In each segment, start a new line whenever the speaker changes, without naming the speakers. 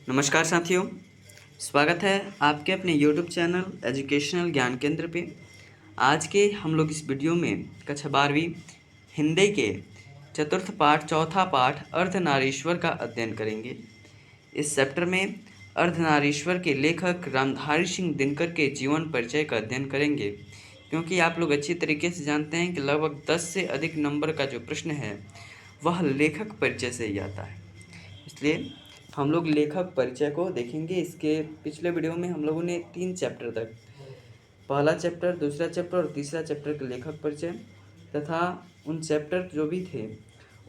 नमस्कार साथियों, स्वागत है आपके अपने YouTube चैनल एजुकेशनल ज्ञान केंद्र पे। आज के हम लोग इस वीडियो में कक्षा 12वीं हिंदी के चतुर्थ पाठ चौथा पाठ अर्धनारीश्वर का अध्ययन करेंगे। इस चैप्टर में अर्धनारीश्वर के लेखक रामधारी सिंह दिनकर के जीवन परिचय का अध्ययन करेंगे, क्योंकि आप लोग अच्छी तरीके से जानते हैं कि लगभग 10 से अधिक नंबर का जो प्रश्न है वह लेखक परिचय से ही आता है। इसलिए हम लोग लेखक परिचय को देखेंगे। इसके पिछले वीडियो में हम लोगों ने 3 चैप्टर तक, पहला चैप्टर, दूसरा चैप्टर और तीसरा चैप्टर के लेखक परिचय तथा उन चैप्टर जो भी थे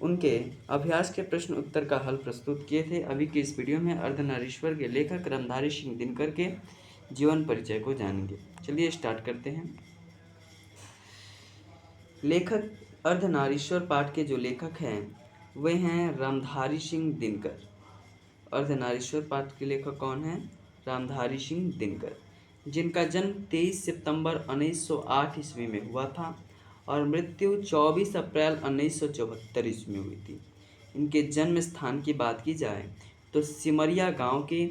उनके अभ्यास के प्रश्न उत्तर का हल प्रस्तुत किए थे। अभी के इस वीडियो में अर्धनारीश्वर के लेखक रामधारी सिंह दिनकर के जीवन परिचय को जानेंगे। चलिए स्टार्ट करते हैं। लेखक अर्धनारीश्वर पाठ के जो लेखक हैं वे हैं रामधारी सिंह दिनकर। अर्धनारीश्वर पाठ के लेखक कौन हैं? रामधारी सिंह दिनकर, जिनका जन्म 23 सितंबर 1908 ईस्वी में हुआ था और मृत्यु 24 अप्रैल 1974 ईस्वी में हुई थी। इनके जन्म स्थान की बात की जाए तो सिमरिया गांव के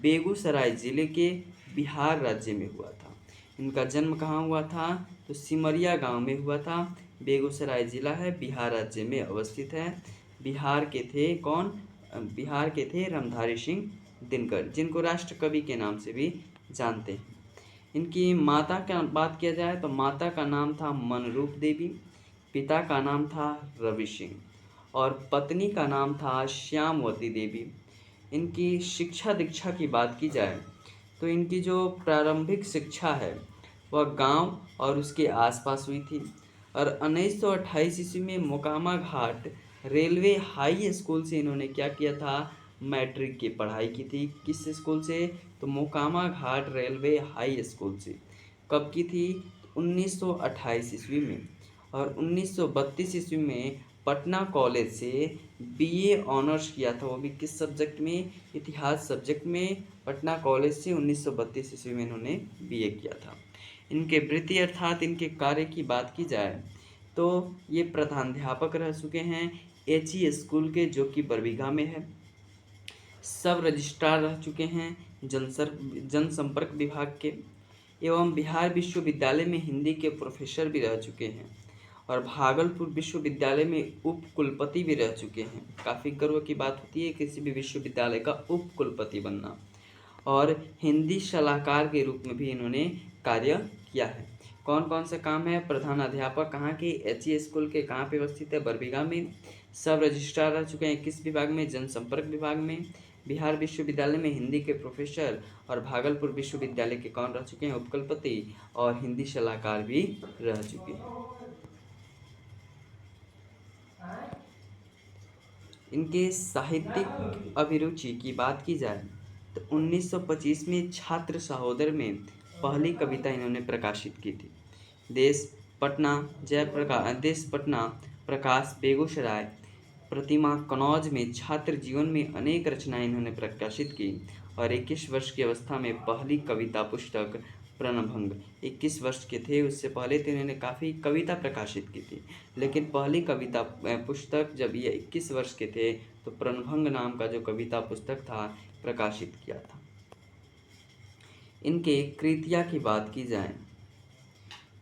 बेगूसराय जिले के बिहार राज्य में हुआ था। इनका जन्म कहाँ हुआ था? तो सिमरिया गांव में हुआ था। बेगूसराय जिला है, बिहार राज्य में अवस्थित है। बिहार के थे कौन? बिहार के थे रामधारी सिंह दिनकर, जिनको राष्ट्र कवि के नाम से भी जानते हैं। इनकी माता का बात किया जाए तो माता का नाम था मनरूप देवी, पिता का नाम था रवि सिंह और पत्नी का नाम था श्यामवती देवी। इनकी शिक्षा दीक्षा की बात की जाए तो इनकी जो प्रारंभिक शिक्षा है वह गांव और उसके आसपास हुई थी और 1928 ईस्वी में मोकामा घाट रेलवे हाई स्कूल से इन्होंने क्या किया था? मैट्रिक की पढ़ाई की थी। किस स्कूल से? तो मोकामा घाट रेलवे हाई स्कूल से। कब की थी? 1928 ईस्वी में। और 1932 ईस्वी में पटना कॉलेज से बीए ऑनर्स किया था, वो भी किस सब्जेक्ट में? इतिहास सब्जेक्ट में। पटना कॉलेज से 1932 ईस्वी में इन्होंने बीए किया था। इनके वृत्ति अर्थात इनके कार्य की बात की जाए तो ये प्रधानाध्यापक रह चुके हैं एचई स्कूल के, जो कि बरबीघा में है। सब रजिस्ट्रार रह चुके हैं जनसंपर्क विभाग के, एवं बिहार विश्वविद्यालय में हिंदी के प्रोफेसर भी रह चुके हैं और भागलपुर विश्वविद्यालय में उप कुलपति भी रह चुके हैं। काफ़ी गर्व की बात होती है किसी भी विश्वविद्यालय का उप कुलपति बनना। और हिंदी सलाहकार के रूप में भी इन्होंने कार्य किया है। कौन कौन सा काम है? प्रधानाध्यापक कहाँ के? एचई स्कूल के। कहाँ पे अवस्थित है? बरबीघा में। सब रजिस्ट्रार रह चुके हैं किस विभाग में? जनसंपर्क विभाग में। बिहार विश्वविद्यालय में हिंदी के प्रोफेसर और भागलपुर विश्वविद्यालय के कौन रह चुके हैं? उपकुलपति और हिंदी सलाहकार भी रह चुके हैं। इनके साहित्यिक अभिरुचि की बात की जाए तो 1925 में छात्र सहोदर में पहली कविता इन्होंने प्रकाशित की थी। देश पटना, प्रकाश बेगूसराय, प्रतिमा कन्नौज में छात्र जीवन में अनेक रचनाएं इन्होंने प्रकाशित की और 21 वर्ष की अवस्था में पहली कविता पुस्तक प्रणभंग, 21 वर्ष के थे उससे पहले तो इन्होंने काफ़ी कविता प्रकाशित की थी, लेकिन पहली कविता पुस्तक जब ये 21 वर्ष के थे तो प्रणभंग नाम का जो कविता पुस्तक था प्रकाशित किया था। इनके कृतियाँ की बात की जाए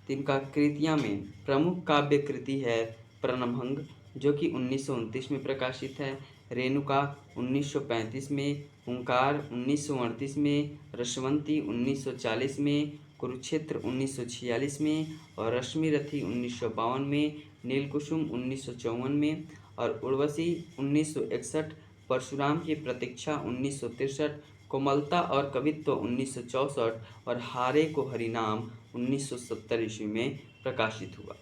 तो इनका कृतियाँ में प्रमुख काव्य कृति है प्रणभंग, जो कि 1929 में प्रकाशित है। रेणुका 1935 में, ओंकार 1938 में, रसवंती 1940 में, कुरुक्षेत्र 1946 में और रश्मि रथी 1952 में, नीलकुसुम 1954 में और उर्वशी 1961, परशुराम की प्रतीक्षा 1963, कोमलता और कवित्व 1964 और हारे को हरिनाम 1970 ईस्वी में प्रकाशित हुआ।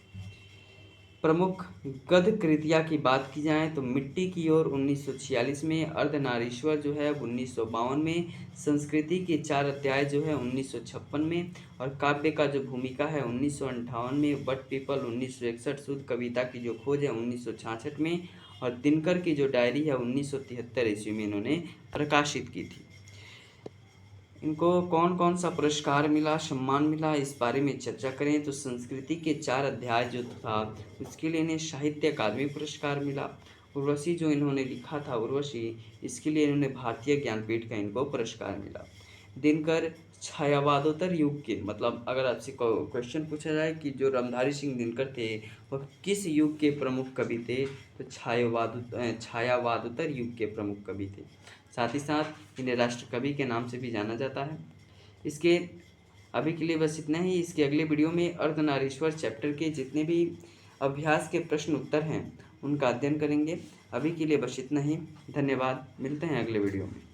प्रमुख गद्य कृतियाँ की बात की जाए तो मिट्टी की ओर 1946 में, अर्धनारीश्वर जो है 1952 में, संस्कृति के 4 अध्याय जो है 1956 में और काव्य का जो भूमिका है 1958 में, बट पीपल 1961, शुद्ध कविता की जो खोज है 1966 में और दिनकर की जो डायरी है 1973 ईस्वी में इन्होंने प्रकाशित की थी। इनको कौन कौन सा पुरस्कार मिला, सम्मान मिला, इस बारे में चर्चा करें तो संस्कृति के 4 अध्याय जो था उसके लिए इन्हें साहित्य अकादमी पुरस्कार मिला। उर्वशी जो इन्होंने लिखा था उर्वशी, इसके लिए इन्होंने भारतीय ज्ञानपीठ का इनको पुरस्कार मिला। दिनकर छायावादोत्तर युग के, मतलब अगर आपसे क्वेश्चन पूछा जाए कि जो रामधारी सिंह दिनकर थे वह किस युग के प्रमुख कवि थे, तो छायावादोत्तर युग के प्रमुख कवि थे। साथ ही साथ इन्हें राष्ट्र कवि के नाम से भी जाना जाता है। इसके अभी के लिए बस इतना ही। इसके अगले वीडियो में अर्धनारीश्वर चैप्टर के जितने भी अभ्यास के प्रश्न उत्तर हैं उनका अध्ययन करेंगे। अभी के लिए बस इतना ही। धन्यवाद। मिलते हैं अगले वीडियो में।